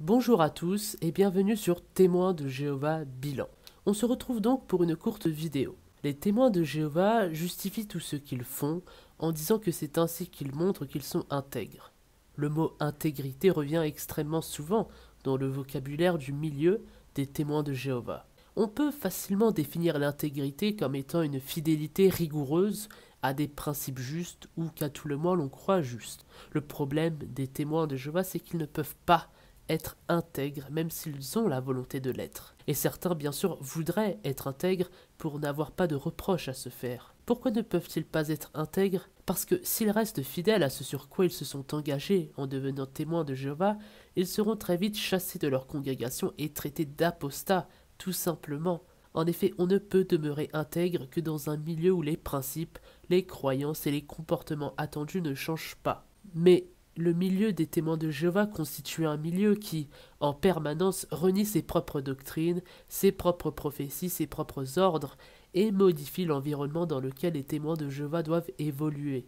Bonjour à tous et bienvenue sur Témoins de Jéhovah Bilan. On se retrouve donc pour une courte vidéo. Les témoins de Jéhovah justifient tout ce qu'ils font en disant que c'est ainsi qu'ils montrent qu'ils sont intègres. Le mot intégrité revient extrêmement souvent dans le vocabulaire du milieu des témoins de Jéhovah. On peut facilement définir l'intégrité comme étant une fidélité rigoureuse à des principes justes ou qu'à tout le moins l'on croit justes. Le problème des témoins de Jéhovah, c'est qu'ils ne peuvent pas être intègres, même s'ils ont la volonté de l'être. Et certains, bien sûr, voudraient être intègres pour n'avoir pas de reproches à se faire. Pourquoi ne peuvent-ils pas être intègres? Parce que s'ils restent fidèles à ce sur quoi ils se sont engagés en devenant témoins de Jéhovah, ils seront très vite chassés de leur congrégation et traités d'apostats, tout simplement. En effet, on ne peut demeurer intègre que dans un milieu où les principes, les croyances et les comportements attendus ne changent pas. Mais le milieu des témoins de Jéhovah constitue un milieu qui, en permanence, renie ses propres doctrines, ses propres prophéties, ses propres ordres, et modifie l'environnement dans lequel les témoins de Jéhovah doivent évoluer.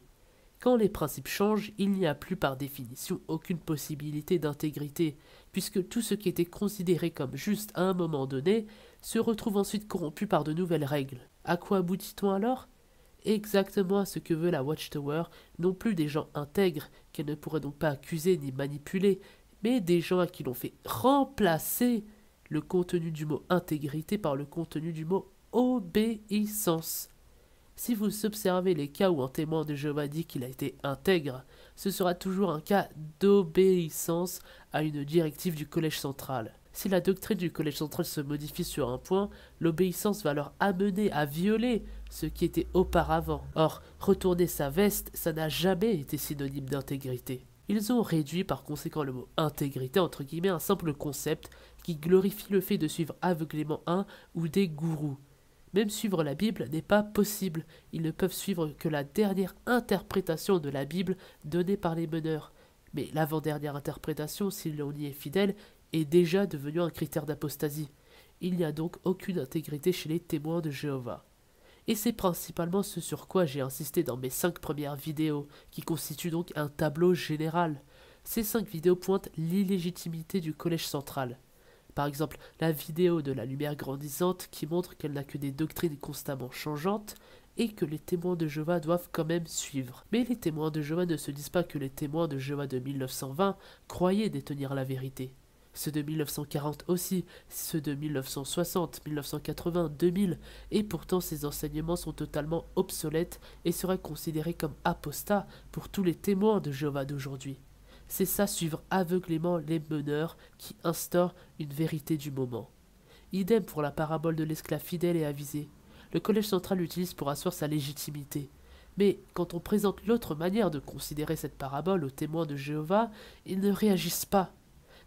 Quand les principes changent, il n'y a plus par définition aucune possibilité d'intégrité, puisque tout ce qui était considéré comme juste à un moment donné se retrouve ensuite corrompu par de nouvelles règles. À quoi aboutit-on alors ? Exactement à ce que veut la Watchtower, non plus des gens intègres, qu'elle ne pourrait donc pas accuser ni manipuler, mais des gens à qui l'on fait remplacer le contenu du mot intégrité par le contenu du mot obéissance. Si vous observez les cas où un témoin de Jéhovah dit qu'il a été intègre, ce sera toujours un cas d'obéissance à une directive du collège central. Si la doctrine du collège central se modifie sur un point, l'obéissance va leur amener à violer ce qui était auparavant. Or, retourner sa veste, ça n'a jamais été synonyme d'intégrité. Ils ont réduit par conséquent le mot intégrité entre guillemets à un simple concept qui glorifie le fait de suivre aveuglément un ou des gourous. Même suivre la Bible n'est pas possible. Ils ne peuvent suivre que la dernière interprétation de la Bible donnée par les meneurs. Mais l'avant-dernière interprétation, si l'on y est fidèle, est déjà devenue un critère d'apostasie. Il n'y a donc aucune intégrité chez les témoins de Jéhovah. Et c'est principalement ce sur quoi j'ai insisté dans mes 5 premières vidéos, qui constituent donc un tableau général. Ces 5 vidéos pointent l'illégitimité du collège central. Par exemple, la vidéo de la lumière grandissante qui montre qu'elle n'a que des doctrines constamment changeantes et que les témoins de Jéhovah doivent quand même suivre. Mais les témoins de Jéhovah ne se disent pas que les témoins de Jéhovah de 1920 croyaient détenir la vérité. Ceux de 1940 aussi, ceux de 1960, 1980, 2000, et pourtant ces enseignements sont totalement obsolètes et seraient considérés comme apostats pour tous les témoins de Jéhovah d'aujourd'hui. C'est ça, suivre aveuglément les meneurs qui instaurent une vérité du moment. Idem pour la parabole de l'esclave fidèle et avisé. Le collège central l'utilise pour asseoir sa légitimité. Mais quand on présente l'autre manière de considérer cette parabole aux témoins de Jéhovah, ils ne réagissent pas.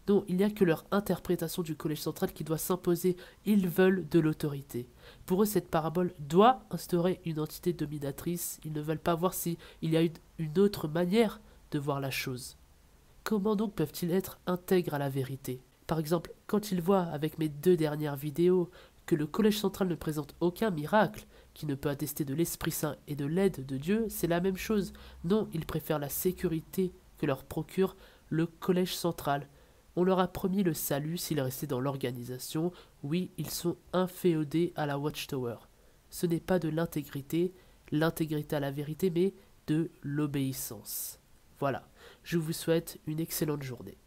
Non, il n'y a que leur interprétation du collège central qui doit s'imposer. Ils veulent de l'autorité. Pour eux, cette parabole doit instaurer une entité dominatrice. Ils ne veulent pas voir s'il y a une autre manière de voir la chose. Comment donc peuvent-ils être intègres à la vérité? Par exemple, quand ils voient avec mes 2 dernières vidéos que le collège central ne présente aucun miracle, qui ne peut attester de l'Esprit Saint et de l'aide de Dieu, c'est la même chose. Non, ils préfèrent la sécurité que leur procure le collège central. On leur a promis le salut s'ils restaient dans l'organisation. Oui, ils sont inféodés à la Watchtower. Ce n'est pas de l'intégrité à la vérité, mais de l'obéissance. Voilà, je vous souhaite une excellente journée.